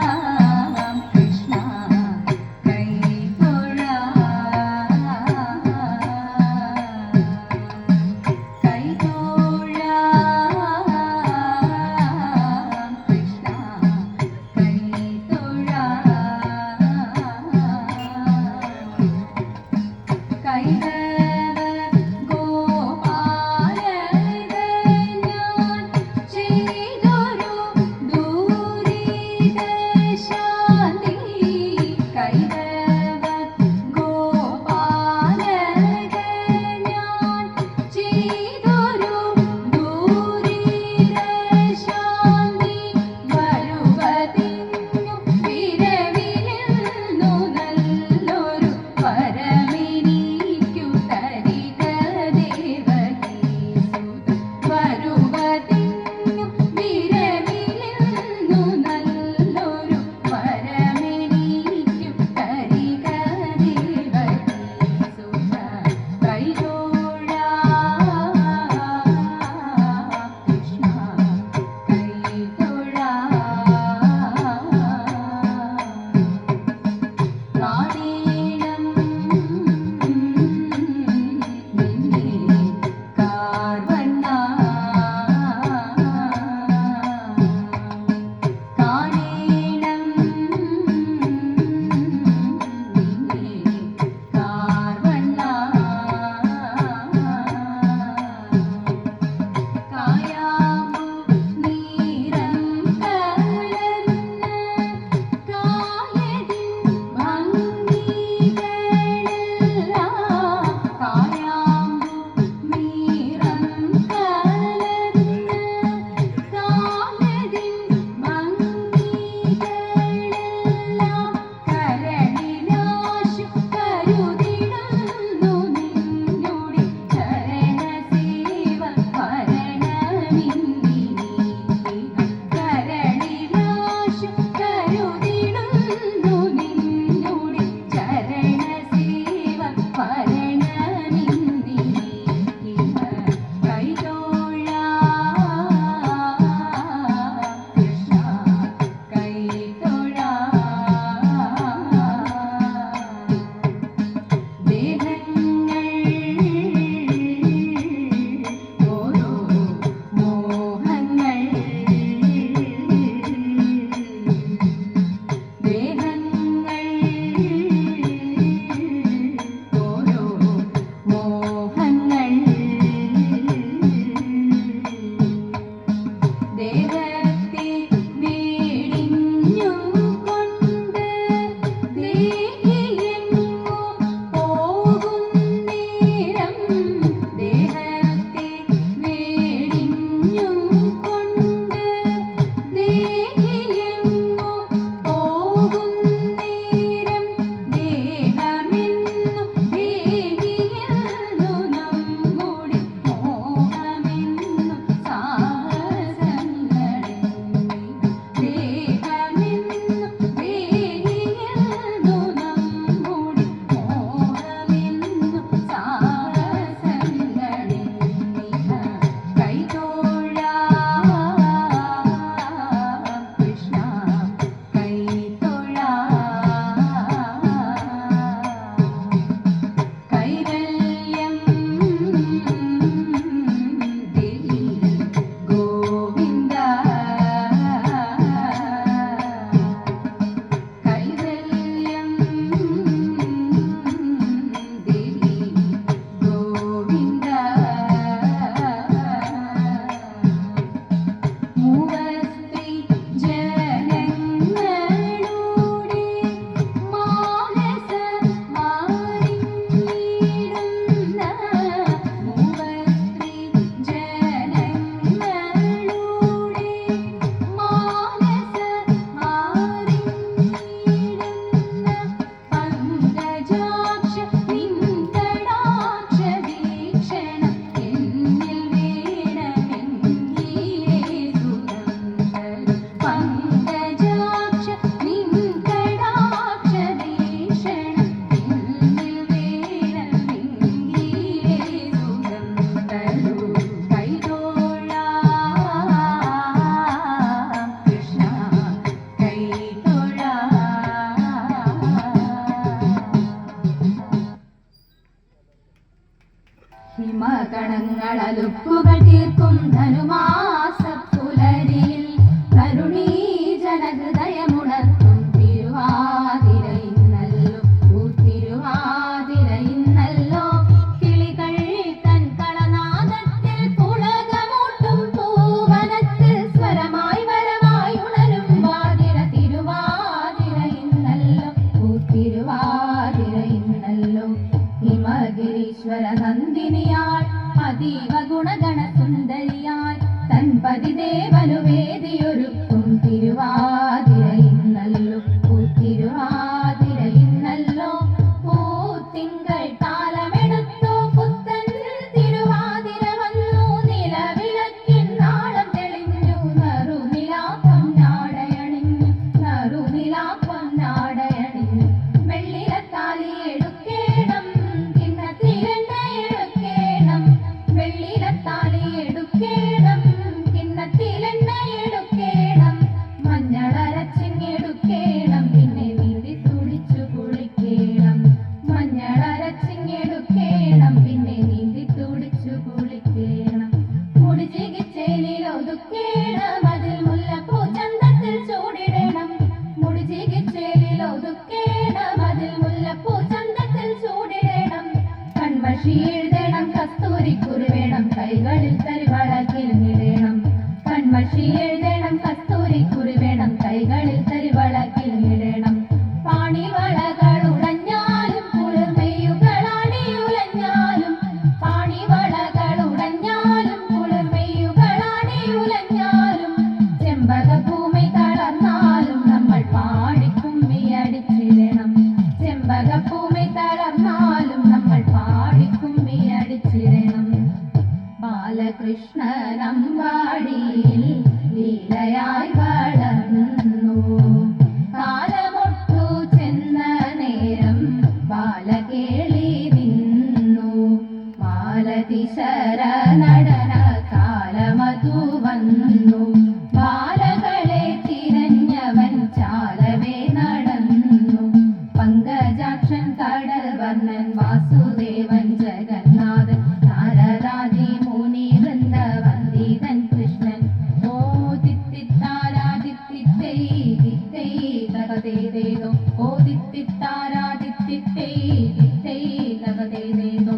കൈതൊഴാം കൃഷ്ണ കൈതൊഴാം കൈതൊഴാം കൃഷ്ണ കൈതൊഴാം കൈതവ ഗോപാലനെ ഞാൻ ചെയ്തൊരു ഹിമകണങ്ങളലുക്കുകൾ തീർക്കും ധനുമാസപ്പുലരിയിൽ കരുണീ ജനഹൃദയമുണർത്തും തിരുവാതിരയിന്നല്ലോ തിരുവാതിരയിന്നല്ലോ കിളികൾ തൻ കളനാദത്തിൽ പുളകമൂട്ടും പൂവനത്തിൽ സ്വരമായി വരമായി ഉണരും വാതിര തിരുവാതിരയിന്നല്ലോ തിരുവാതിരയിന്നല്ലോ ഹിമഗിരീശ്വര നന്ദിനിയാൾ അതീവ ഗുണഗണ സുന്ദരിയായി തൻ പതിദേവനു വേദിയൊരുക്കും തിരുവാതിരയിന്നല്ലോ തിരുവാതിരയിന്നല്ലോ പൂത്തിങ്കൾ താലമെടുത്തു പുത്തൻ തിരുവാതിര വന്നു നിലവിളക്കിൻ നാളം തെളിഞ്ഞു നറുനിലാ പൊന്നാടയണിഞ്ഞു നറുനിലാ പൊന്നാടയണിഞ്ഞു വെള്ളിലത്താലി എടുക്കേണം കിണ്ണത്തിലെണ്ണയെടുക്കേണം വെള്ളിലത്താലി എടുക്കേണം കിണ്ണത്തിലെണ്ണയെടുക്കേണം മഞ്ഞളരച്ചിങ്ങെടുക്കേണം പിന്നെ നീന്തി തുടിച്ചു കുളിക്കേണം മഞ്ഞളരച്ചിങ്ങെടുക്കേണം പിന്നെ നീന്തി തുടിച്ചു കുളിക്കേണം മുടി ചികിച്ചേലിൽ ഒതുക്കേണം അതിൽ മുല്ലപ്പൂ ചന്തത്തിൽ ചൂടിടണം മുടി ചികിച്ചേലിൽ ഒതുക്കേണം അതിൽ മുല്ലപ്പൂ ചന്തത്തിൽ ചൂടിടണം കൺമഷി എഴുതണം കസ്തൂരിക്കുരു വേണം കൈകളിൽ തരിവളക്കിലിടണം കൺമഷി എഴുതണം കസ്തൂരിക്കുരു വേണം കൈകളിൽ തരിവളക്കിലിടണം പാണിവളകൾ ഉടഞ്ഞാലും കുളിർമെയ്യുകളാടിയുലഞ്ഞാലും പാണിവളകൾ ഉടഞ്ഞാലും കുളിർമെയ്യുകളാടിയുലഞ്ഞാലും ചെമ്പകഭൂമി തളർന്നാലും നമ്മൾ പാടിക്കുമ്മിയടിച്ചിടണം ചെമ്പകഭൂമി തളർന്നാലും നമ്മൾ പാടിക്കുമ്മിയടിച്ചിടണം ബാലകൃഷ്ണനമ്പാടിയിൽ ലീലയായി വളർന്നു കാലമൊട്ടു ചെന്ന നേരം ബാലകേളി നിന്നു മാലതിശര നടന കാലമതു വന്നു ബാലകളെ തിരഞ്ഞവൻ ചാലവേ നടന്നു പങ്കജാക്ഷൻ കടൽ വർണ്ണൻ വാസുദേവൻ ജഗന്നാഥൻ നാരദാദി മുനി വൃന്ദ വന്ദിതൻ കൃഷ്ണൻ ഓ തിത്തിത്താരാ തിത്തിത്തൈ തിത്തൈ തകതേതേതോ ഓ തിത്തിത്താരാ തിത്തിത്തൈ തിത്തൈ തകതേതേതോ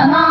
മാ